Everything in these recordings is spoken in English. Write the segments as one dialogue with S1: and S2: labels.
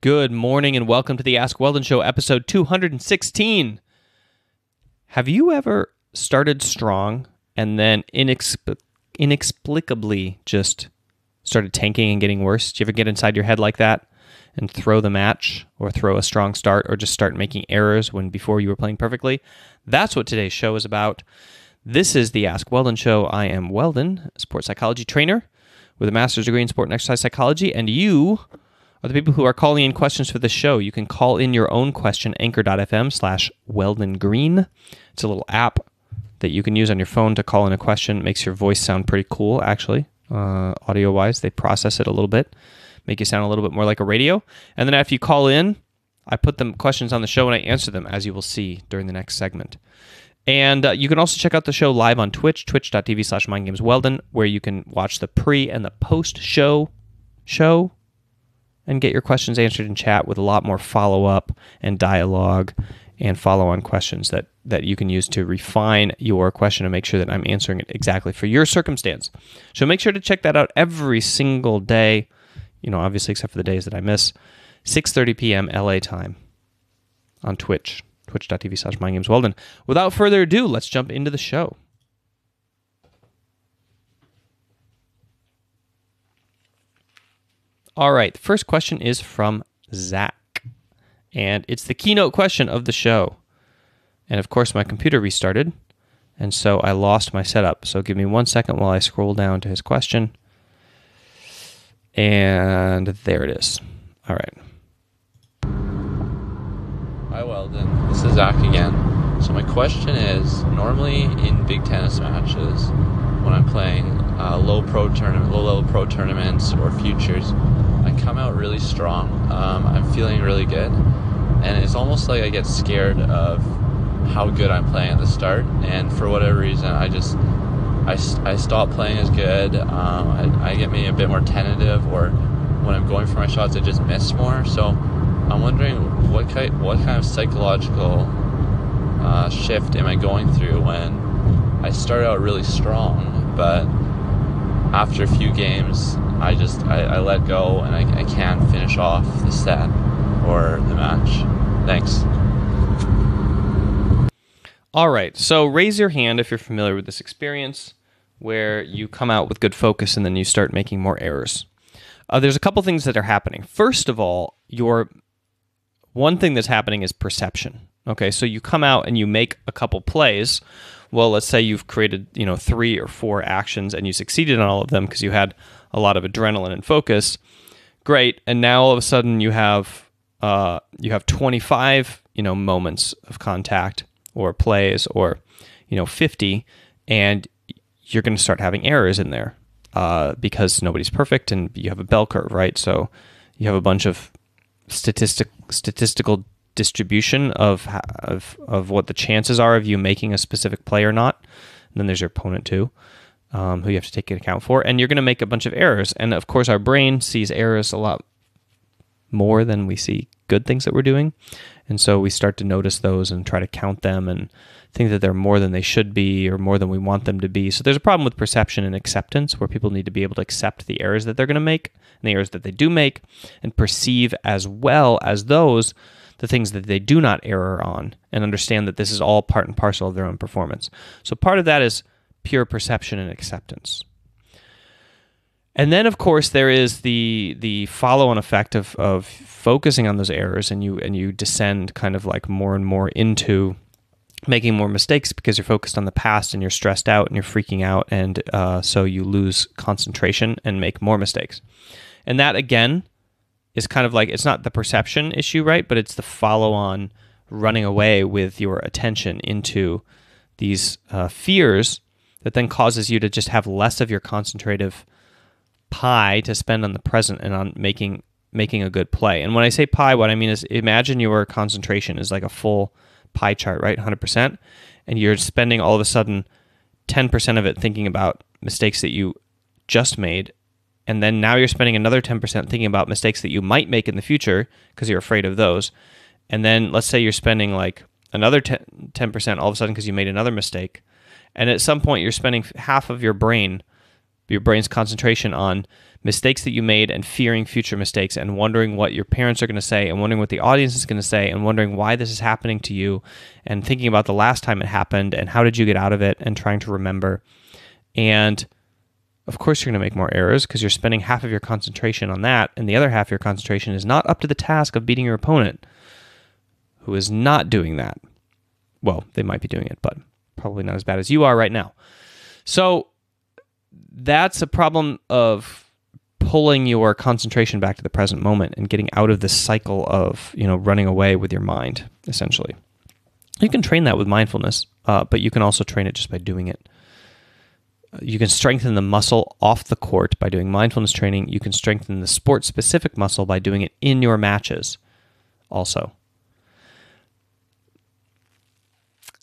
S1: Good morning and welcome to the Ask Weldon Show, episode 216. Have you ever started strong and then inexplicably just started tanking and getting worse? Do you ever get inside your head like that and throw the match or throw a strong start or just start making errors when before you were playing perfectly? That's what today's show is about. This is the Ask Weldon Show. I am Weldon, a sports psychology trainer with a master's degree in sport and exercise psychology, and you are the people who are calling in questions for the show. You can call in your own question, anchor.fm/Weldon Green. It's a little app that you can use on your phone to call in a question. It makes your voice sound pretty cool, actually, audio-wise. They process it a little bit, make you sound a little bit more like a radio. And then after you call in, I put the questions on the show and I answer them, as you will see during the next segment. And you can also check out the show live on Twitch, twitch.tv/MindGamesWeldon, where you can watch the pre and the post-show and get your questions answered in chat with a lot more follow-up and dialogue and follow-on questions that you can use to refine your question and make sure that I'm answering it exactly for your circumstance. So make sure to check that out every single day, obviously except for the days that I miss, 6:30 p.m. LA time on Twitch, twitch.tv/MindGamesWeldon. Without further ado, let's jump into the show. All right, the first question is from Zach, and it's the keynote question of the show. And of course, my computer restarted, and so I lost my setup. So give me 1 second while I scroll down to his question. And there it is. All right.
S2: Hi, Weldon. This is Zach again. So my question is, normally in big tennis matches, when I'm playing low-level pro tournaments or futures, I come out really strong. I'm feeling really good, and it's almost like I get scared of how good I'm playing at the start, and for whatever reason, I stop playing as good. I get maybe a bit more tentative, or when I'm going for my shots, I just miss more. So I'm wondering what kind of psychological shift am I going through when I start out really strong, but after a few games, I let go and I can't finish off the set or the match. Thanks.
S1: All right, so raise your hand if you're familiar with this experience where you come out with good focus and then you start making more errors. There's a couple things that are happening. First of all, one thing that's happening is perception. Okay, so you come out and you make a couple plays. Well, let's say you've created 3 or 4 actions and you succeeded on all of them because you had a lot of adrenaline and focus. Great, and now all of a sudden you have 25 moments of contact or plays, or 50, and you're going to start having errors in there because nobody's perfect and you have a bell curve, right? So you have a bunch of statistical distribution of what the chances are of you making a specific play or not. And then there's your opponent too, who you have to take into account for. And you're going to make a bunch of errors. And of course, our brain sees errors a lot more than we see good things that we're doing. And so we start to notice those and try to count them and think that they're more than they should be or more than we want them to be. So there's a problem with perception and acceptance, where people need to be able to accept the errors that they're going to make and the errors that they do make, and perceive as well as those the things that they do not error on, and understand that this is all part and parcel of their own performance. So part of that is pure perception and acceptance. And then, of course, there is the follow-on effect of focusing on those errors, and you descend kind of like more and more into making more mistakes because you're focused on the past and you're stressed out and you're freaking out, and so you lose concentration and make more mistakes. And that, again, is kind of like, it's not the perception issue, right? But it's the follow-on running away with your attention into these fears that then causes you to just have less of your concentrative pie to spend on the present and on making a good play. And when I say pie, what I mean is, imagine your concentration is like a full pie chart, right? 100%. And you're spending all of a sudden 10% of it thinking about mistakes that you just made. And then now you're spending another 10% thinking about mistakes that you might make in the future because you're afraid of those. And then let's say you're spending like another 10% all of a sudden because you made another mistake. And at some point you're spending half of your brain your brain's concentration on mistakes that you made and fearing future mistakes and wondering what your parents are going to say and wondering what the audience is going to say and wondering why this is happening to you and thinking about the last time it happened and how did you get out of it and trying to remember. And of course you're going to make more errors because you're spending half of your concentration on that, and the other half of your concentration is not up to the task of beating your opponent, who is not doing that. Well, they might be doing it, but probably not as bad as you are right now. So that's a problem of pulling your concentration back to the present moment and getting out of this cycle of, running away with your mind, essentially. You can train that with mindfulness, but you can also train it just by doing it. You can strengthen the muscle off the court by doing mindfulness training. You can strengthen the sport-specific muscle by doing it in your matches also.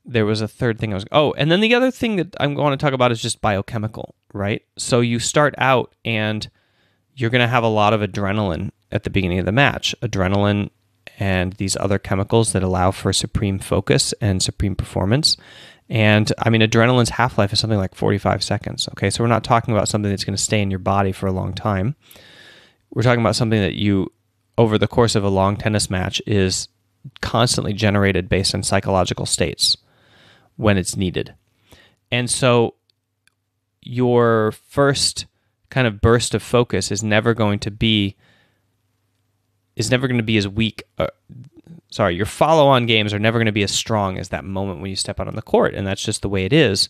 S1: There was a third thing and then the other thing that I'm going to talk about is just biochemical, right? So you start out and you're going to have a lot of adrenaline at the beginning of the match. Adrenaline and these other chemicals that allow for supreme focus and supreme performance. And adrenaline's half-life is something like 45 seconds. Okay, so we're not talking about something that's going to stay in your body for a long time. We're talking about something that you, over the course of a long tennis match, is constantly generated based on psychological states when it's needed. And so your first kind of burst of focus is never going to be as weak. Your follow-on games are never going to be as strong as that moment when you step out on the court, and that's just the way it is.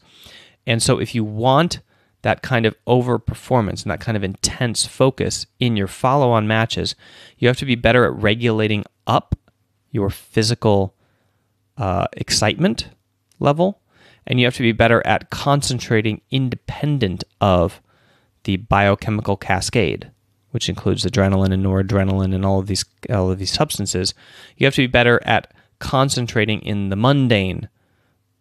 S1: And so if you want that kind of over-performance and that kind of intense focus in your follow-on matches, you have to be better at regulating up your physical excitement level, and you have to be better at concentrating independent of the biochemical cascade, which includes adrenaline and noradrenaline and all of these substances. You have to be better at concentrating in the mundane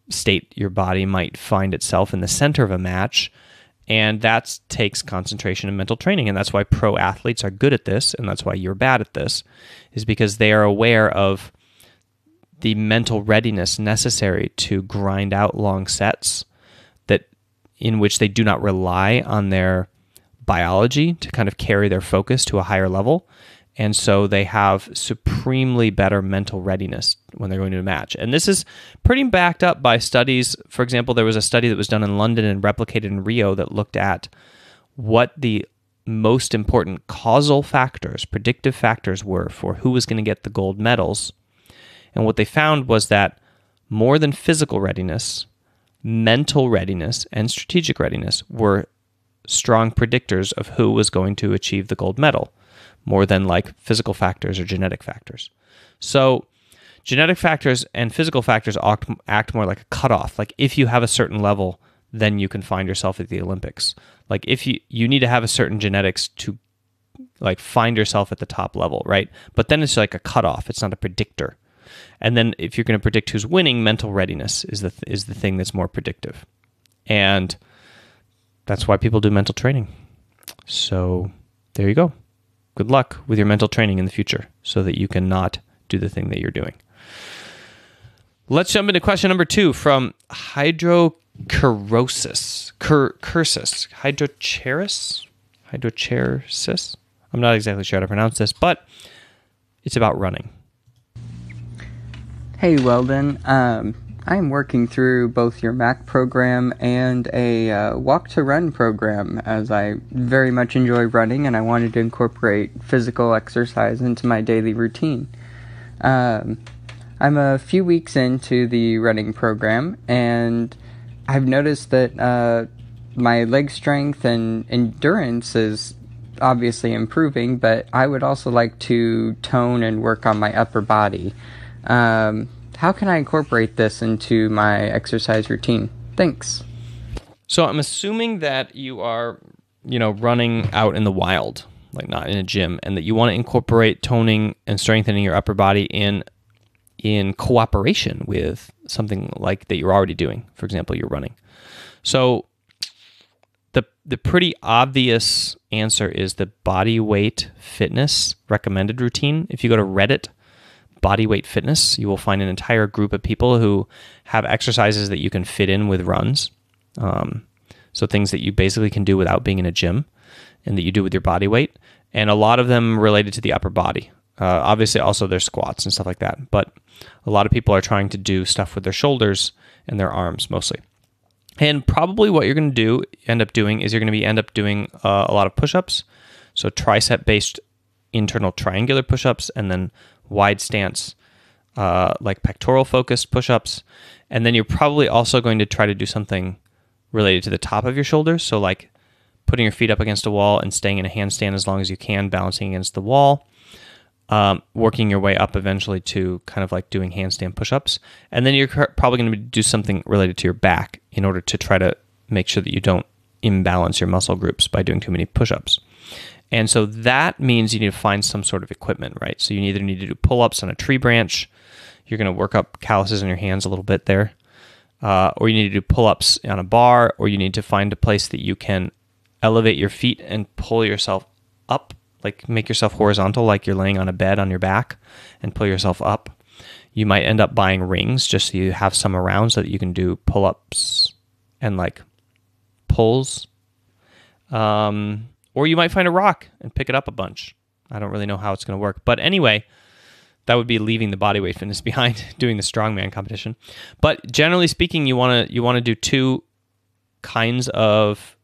S1: state your body might find itself in the center of a match, and that takes concentration and mental training. And that's why pro athletes are good at this, and that's why you're bad at this, is because they are aware of the mental readiness necessary to grind out long sets in which they do not rely on their biology to kind of carry their focus to a higher level. And so they have supremely better mental readiness when they're going to a match. And this is pretty backed up by studies. For example, there was a study that was done in London and replicated in Rio that looked at what the most important causal factors, predictive factors were for who was going to get the gold medals. And what they found was that more than physical readiness, mental readiness and strategic readiness were strong predictors of who was going to achieve the gold medal, more than like physical factors or genetic factors. So genetic factors and physical factors act more like a cutoff. Like if you have a certain level, then you can find yourself at the Olympics. Like if you need to have a certain genetics to like find yourself at the top level, right? But then it's like a cutoff. It's not a predictor. And then if you're going to predict who's winning, mental readiness is the thing that's more predictive. And that's why people do mental training. So there you go. Good luck with your mental training in the future so that you can not do the thing that you're doing. Let's jump into question number 2 from Hydrocheris. I'm not exactly sure how to pronounce this, but it's about running.
S3: Hey, Weldon. I'm working through both your Mac program and a Walk to Run program, as I very much enjoy running and I wanted to incorporate physical exercise into my daily routine. I'm a few weeks into the running program, and I've noticed that my leg strength and endurance is obviously improving, but I would also like to tone and work on my upper body. How can I incorporate this into my exercise routine? Thanks.
S1: So I'm assuming that you are, running out in the wild, like not in a gym, and that you want to incorporate toning and strengthening your upper body in cooperation with something like that you're already doing. For example, you're running. So the pretty obvious answer is the body weight fitness recommended routine. If you go to Reddit, body weight fitness, you will find an entire group of people who have exercises that you can fit in with runs. So things that you basically can do without being in a gym and that you do with your body weight. And a lot of them related to the upper body. Obviously, also there's squats and stuff like that. But a lot of people are trying to do stuff with their shoulders and their arms mostly. And probably what you're going to end up doing a lot of push-ups. So tricep-based internal triangular push-ups, and then wide stance, like pectoral-focused push-ups. And then you're probably also going to try to do something related to the top of your shoulders. So like putting your feet up against a wall and staying in a handstand as long as you can, balancing against the wall. Working your way up eventually to kind of like doing handstand push-ups. And then you're probably going to do something related to your back in order to try to make sure that you don't imbalance your muscle groups by doing too many push-ups. And so that means you need to find some sort of equipment, right? So you either need to do pull-ups on a tree branch. You're going to work up calluses in your hands a little bit there. Or you need to do pull-ups on a bar, or you need to find a place that you can elevate your feet and pull yourself up, like make yourself horizontal like you're laying on a bed on your back and pull yourself up. You might end up buying rings just so you have some around so that you can do pull-ups and like pulls. Or you might find a rock and pick it up a bunch. I don't really know how it's going to work. But anyway, that would be leaving the bodyweight fitness behind, doing the strongman competition. But generally speaking, you want to do two kinds of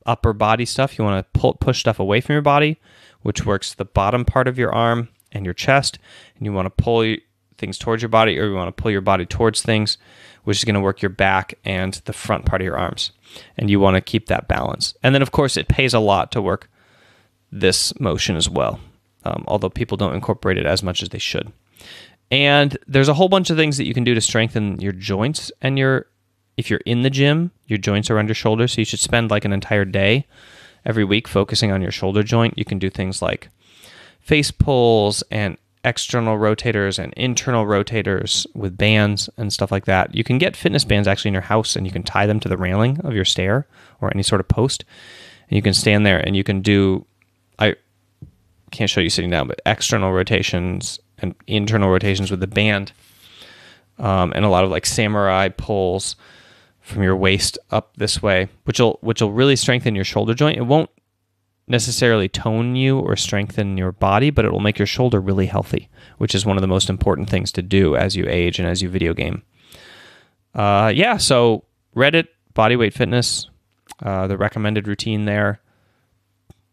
S1: upper body stuff. You want to push stuff away from your body, which works the bottom part of your arm and your chest. And you want to pull things towards your body, or you want to pull your body towards things, which is going to work your back and the front part of your arms. And you want to keep that balance. And then, of course, it pays a lot to work this motion as well, although people don't incorporate it as much as they should. And there's a whole bunch of things that you can do to strengthen your joints. And if you're in the gym, your joints are under shoulders, so you should spend like an entire day every week focusing on your shoulder joint. You can do things like face pulls and external rotators and internal rotators with bands and stuff like that. You can get fitness bands actually in your house, and you can tie them to the railing of your stair or any sort of post. And you can stand there and you can do, I can't show you sitting down, but external rotations and internal rotations with the band, and a lot of like samurai pulls from your waist up this way, which will really strengthen your shoulder joint. It won't necessarily tone you or strengthen your body, but it will make your shoulder really healthy, which is one of the most important things to do as you age and as you video game. So Reddit, bodyweight fitness, the recommended routine there.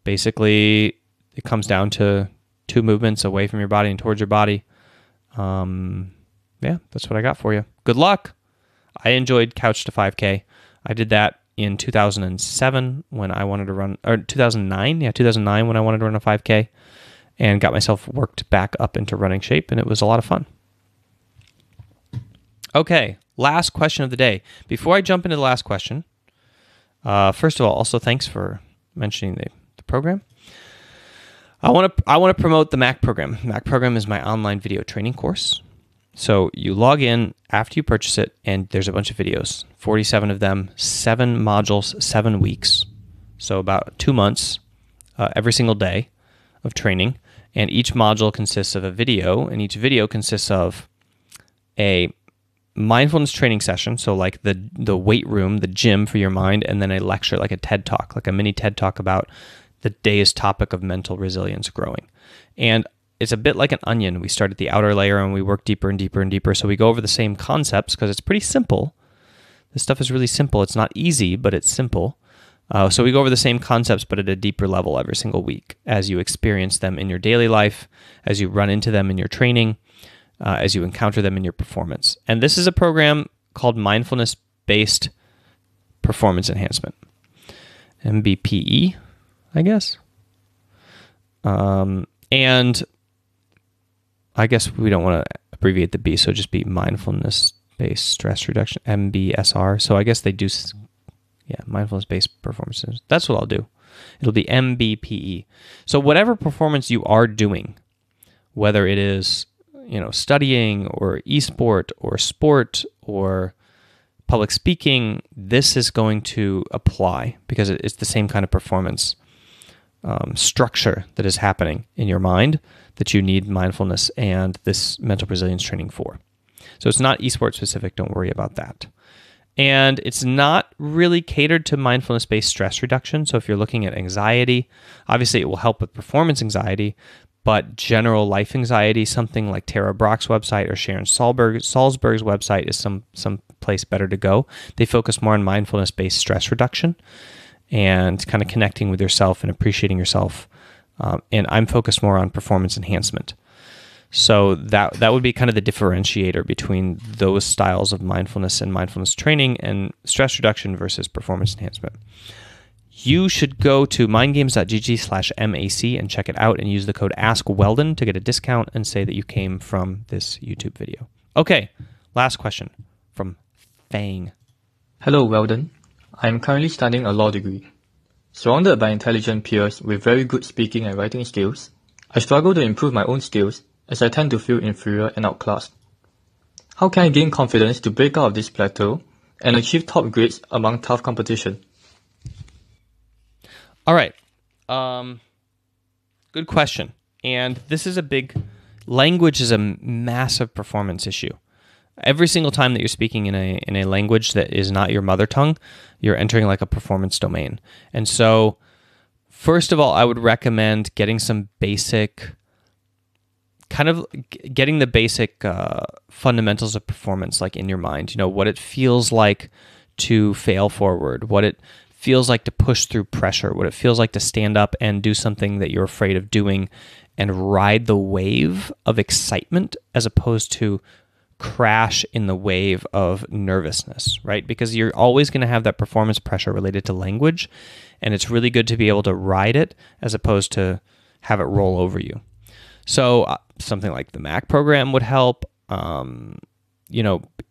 S1: Basically, it comes down to 2 movements away from your body and towards your body. That's what I got for you. Good luck. I enjoyed Couch to 5K. I did that in 2007 when I wanted to run, or 2009 when I wanted to run a 5K, and got myself worked back up into running shape, and it was a lot of fun. Okay, last question of the day. Before I jump into the last question, first of all, also thanks for mentioning the program. I want to promote the Mac program. Mac program is my online video training course. So you log in after you purchase it, and there's a bunch of videos, 47 of them, 7 modules, 7 weeks. So about 2 months, every single day of training. And each module consists of a video, and each video consists of a mindfulness training session. So like the weight room, the gym for your mind, and then a lecture, like a TED Talk, like a mini TED Talk about the day's topic of mental resilience growing. And it's a bit like an onion. We start at the outer layer and we work deeper and deeper and deeper. So we go over the same concepts because it's pretty simple. This stuff is really simple. It's not easy, but it's simple. So we go over the same concepts, but at a deeper level every single week as you experience them in your daily life, as you run into them in your training, as you encounter them in your performance. And this is a program called Mindfulness-Based Performance Enhancement. MBPE, I guess. And I guess we don't want to abbreviate the B, so just be mindfulness-based stress reduction, MBSR. So I guess they do, mindfulness-based performances. That's what I'll do. It'll be MBPE. So whatever performance you are doing, whether it is, studying or esport or sport or public speaking, this is going to apply because it's the same kind of performance structure that is happening in your mind that you need mindfulness and this mental resilience training for. So it's not esports specific. Don't worry about that. And it's not really catered to mindfulness-based stress reduction. So if you're looking at anxiety, obviously it will help with performance anxiety, but general life anxiety, something like Tara Brock's website or Sharon Salzberg's website is some place better to go. They focus more on mindfulness-based stress reduction and kind of connecting with yourself and appreciating yourself. And I'm focused more on performance enhancement. So that would be kind of the differentiator between those styles of mindfulness and mindfulness training and stress reduction versus performance enhancement. You should go to mindgames.gg/MAC and check it out and use the code AskWeldon to get a discount and say that you came from this YouTube video. Okay, last question from Fang.
S4: Hello, Weldon. I am currently studying a law degree. Surrounded by intelligent peers with very good speaking and writing skills, I struggle to improve my own skills as I tend to feel inferior and outclassed. How can I gain confidence to break out of this plateau and achieve top grades among tough competition?
S1: All right. Good question. And this is language is a massive performance issue. Every single time that you're speaking in a language that is not your mother tongue, you're entering like a performance domain. And so, first of all, I would recommend getting some basic, getting the basic fundamentals of performance like in your mind. You know, what it feels like to fail forward, what it feels like to push through pressure, what it feels like to stand up and do something that you're afraid of doing and ride the wave of excitement as opposed to crash in the wave of nervousness, right? Because you're always going to have that performance pressure related to language, and it's really good to be able to ride it as opposed to have it roll over you. So something like the Mac program would help,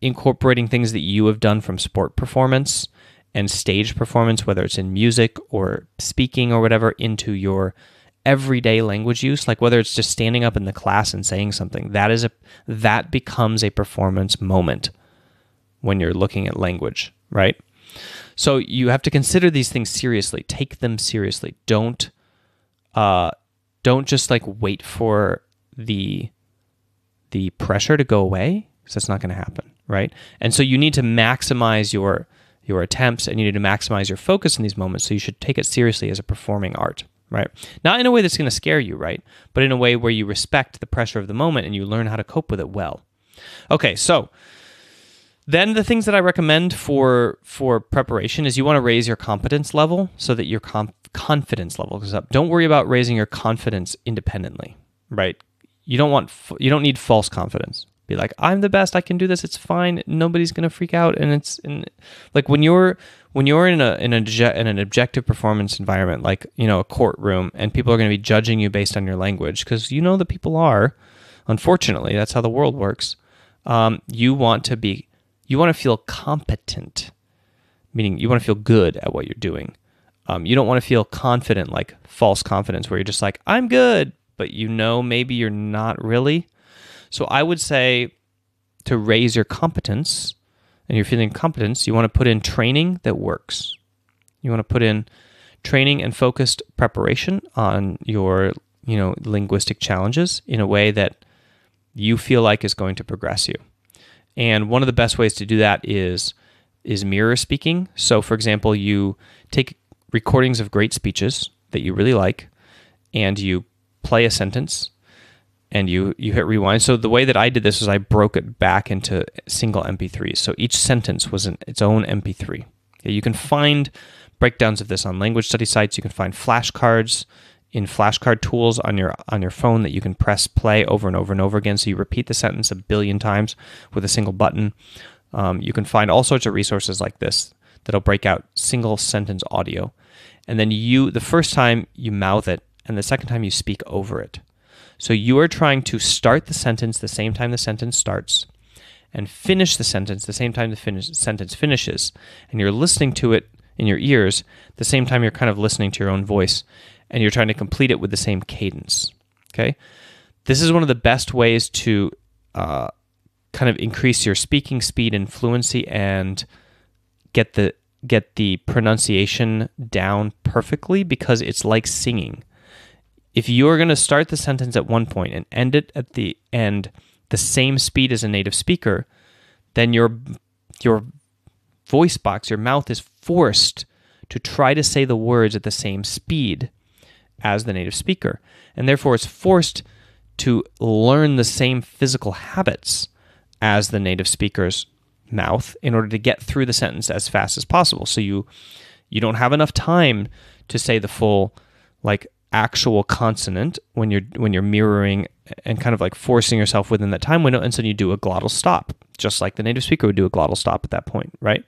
S1: incorporating things that you have done from sport performance and stage performance, whether it's in music or speaking or whatever, into your everyday language use, like whether it's just standing up in the class and saying something, that becomes a performance moment when you're looking at language, right? So you have to consider these things seriously. Take them seriously. Don't just like wait for the pressure to go away, because that's not going to happen, right? And so you need to maximize your attempts, and you need to maximize your focus in these moments. So you should take it seriously as a performing art, right? Not in a way that's going to scare you, right? But in a way where you respect the pressure of the moment and you learn how to cope with it well. Okay, so then the things that I recommend for preparation is you want to raise your competence level so that your confidence level goes up. Don't worry about raising your confidence independently, right? You don't need false confidence. Be like, I'm the best, I can do this, it's fine, nobody's going to freak out. And like when you're in an objective performance environment, like, a courtroom, and people are going to be judging you based on your language, because that people are, unfortunately, that's how the world works. You want to feel competent, meaning you want to feel good at what you're doing. You don't want to feel confident, like false confidence, where you're just like, I'm good, but maybe you're not really. So I would say to raise your competence, and you're feeling competence, you want to put in training that works. You want to put in training and focused preparation on your, linguistic challenges in a way that you feel like is going to progress you. And one of the best ways to do that is mirror speaking. So for example, you take recordings of great speeches that you really like, and you play a sentence, and you hit rewind. So the way that I did this was I broke it back into single MP3s. So each sentence was its own MP3. You can find breakdowns of this on language study sites. You can find flashcards in flashcard tools on your phone that you can press play over and over and over again. So you repeat the sentence 1 billion times with a single button. You can find all sorts of resources like this that'll break out single sentence audio. And then the first time you mouth it, and the second time you speak over it. So you are trying to start the sentence the same time the sentence starts, and finish the sentence the same time the sentence finishes. And you're listening to it in your ears the same time you're kind of listening to your own voice, and you're trying to complete it with the same cadence. Okay? This is one of the best ways to kind of increase your speaking speed and fluency and get the pronunciation down perfectly, because it's like singing. If you're going to start the sentence at one point and end it at the end the same speed as a native speaker, then your voice box, your mouth is forced to try to say the words at the same speed as the native speaker. And therefore, it's forced to learn the same physical habits as the native speaker's mouth in order to get through the sentence as fast as possible. So you don't have enough time to say the full like actual consonant when you're mirroring and kind of like forcing yourself within that time window, and so you do a glottal stop, just like the native speaker would do a glottal stop at that point, right?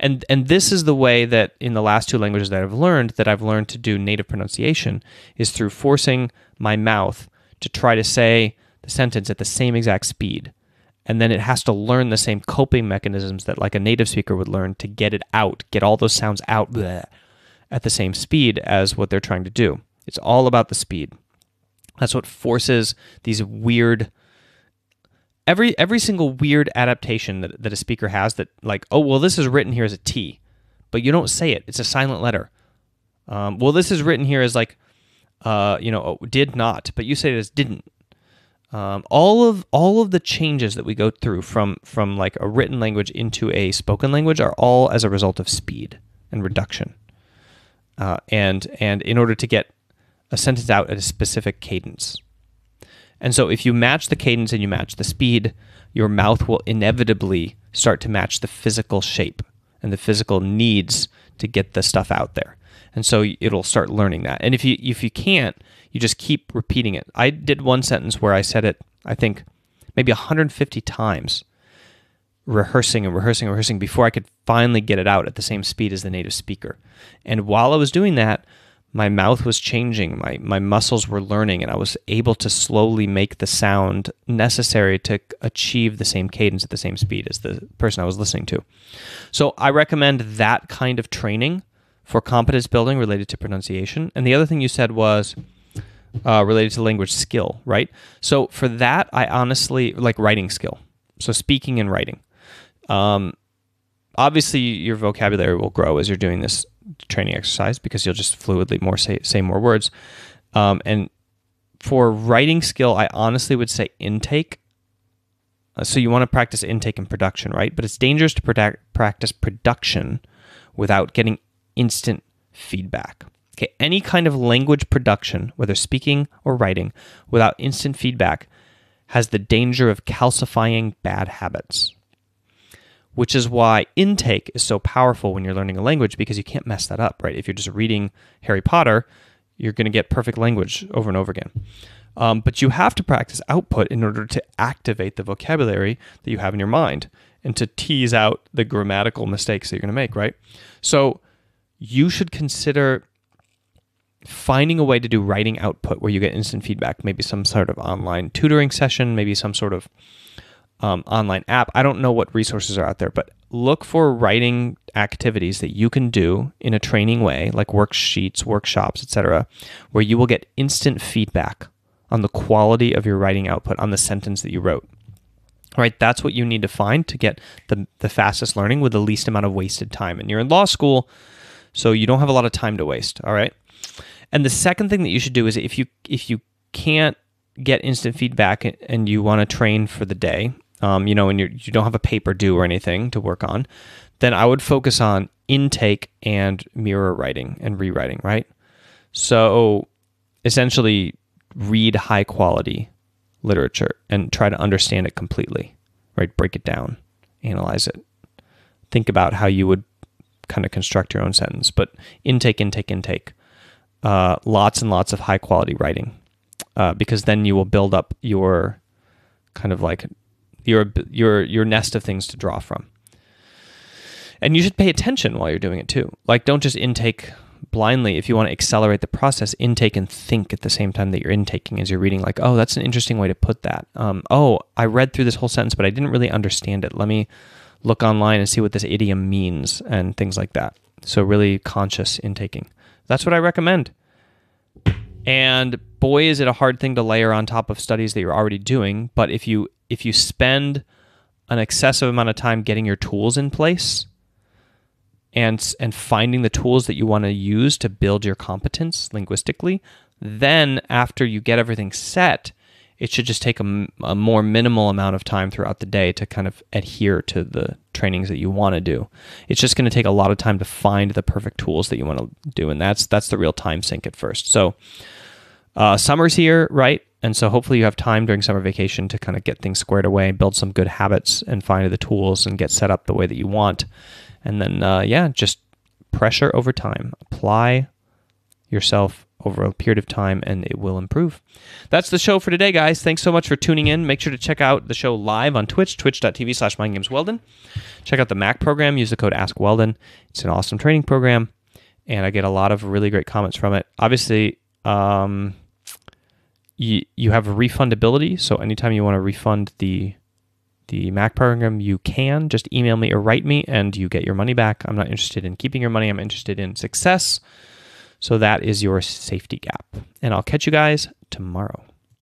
S1: And this is the way that in the last two languages that I've learned to do native pronunciation, is through forcing my mouth to try to say the sentence at the same exact speed. And then it has to learn the same coping mechanisms that like a native speaker would learn to get it out, get all those sounds out at the same speed as what they're trying to do. It's all about the speed. That's what forces these weird, every single weird adaptation that a speaker has, that like, oh, well, this is written here as a T, but you don't say it. It's a silent letter. Well, this is written here as like, did not, but you say it as didn't. All of the changes that we go through from like a written language into a spoken language are all as a result of speed and reduction. And in order to get a sentence out at a specific cadence. And so if you match the cadence and you match the speed, your mouth will inevitably start to match the physical shape and the physical needs to get the stuff out there. And so it'll start learning that. And if you can't, you just keep repeating it. I did one sentence where I said it, I think, maybe 150 times, rehearsing before I could finally get it out at the same speed as the native speaker. And while I was doing that, my mouth was changing, my muscles were learning, and I was able to slowly make the sound necessary to achieve the same cadence at the same speed as the person I was listening to. So I recommend that kind of training for competence building related to pronunciation. And the other thing you said was related to language skill, right? So for that, I honestly like writing skill. So speaking and writing. Obviously, your vocabulary will grow as you're doing this training exercise because you'll just fluidly say more words. And for writing skill, I honestly would say intake. So you want to practice intake and production, right? But it's dangerous to practice production without getting instant feedback. Okay, any kind of language production, whether speaking or writing, without instant feedback has the danger of calcifying bad habits. Which is why intake is so powerful when you're learning a language, because you can't mess that up, right? If you're just reading Harry Potter, you're going to get perfect language over and over again. But you have to practice output in order to activate the vocabulary that you have in your mind and to tease out the grammatical mistakes that you're going to make, right? So you should consider finding a way to do writing output where you get instant feedback, maybe some sort of online tutoring session, maybe some sort of online app. I don't know what resources are out there, but look for writing activities that you can do in a training way, like worksheets, workshops, etc., where you will get instant feedback on the quality of your writing output, on the sentence that you wrote. All right, that's what you need to find to get the fastest learning with the least amount of wasted time. And you're in law school, so you don't have a lot of time to waste, all right? And the second thing that you should do is if you can't get instant feedback and you want to train for the day, and you don't have a paper due or anything to work on, then I would focus on intake and mirror writing and rewriting, right? So essentially read high quality literature and try to understand it completely, right? Break it down, analyze it. Think about how you would kind of construct your own sentence, but intake. Lots and lots of high quality writing, because then you will build up your kind of like your nest of things to draw from. And you should pay attention while you're doing it too. Like, don't just intake blindly. If you want to accelerate the process, intake and think at the same time that you're intaking as you're reading. Like, oh, that's an interesting way to put that. Oh, I read through this whole sentence, but I didn't really understand it. Let me look online and see what this idiom means and things like that. So really conscious intaking. That's what I recommend. And boy, is it a hard thing to layer on top of studies that you're already doing. But if you spend an excessive amount of time getting your tools in place and finding the tools that you want to use to build your competence linguistically, then after you get everything set it should just take a more minimal amount of time throughout the day to kind of adhere to the trainings that you want to do. It's just going to take a lot of time to find the perfect tools that you want to do, and that's the real time sink at first. So summer's here, right? And so hopefully you have time during summer vacation to kind of get things squared away, build some good habits, and find the tools and get set up the way that you want. And then, just pressure over time. Apply yourself over a period of time, and it will improve. That's the show for today, guys. Thanks so much for tuning in. Make sure to check out the show live on Twitch, twitch.tv/MindGamesWeldon. Check out the Mac program. Use the code AskWeldon. It's an awesome training program, and I get a lot of really great comments from it. Obviously, you have refundability, so anytime you want to refund the Mac program, you can. Just email me or write me, and you get your money back. I'm not interested in keeping your money. I'm interested in success. So that is your safety gap. And I'll catch you guys tomorrow.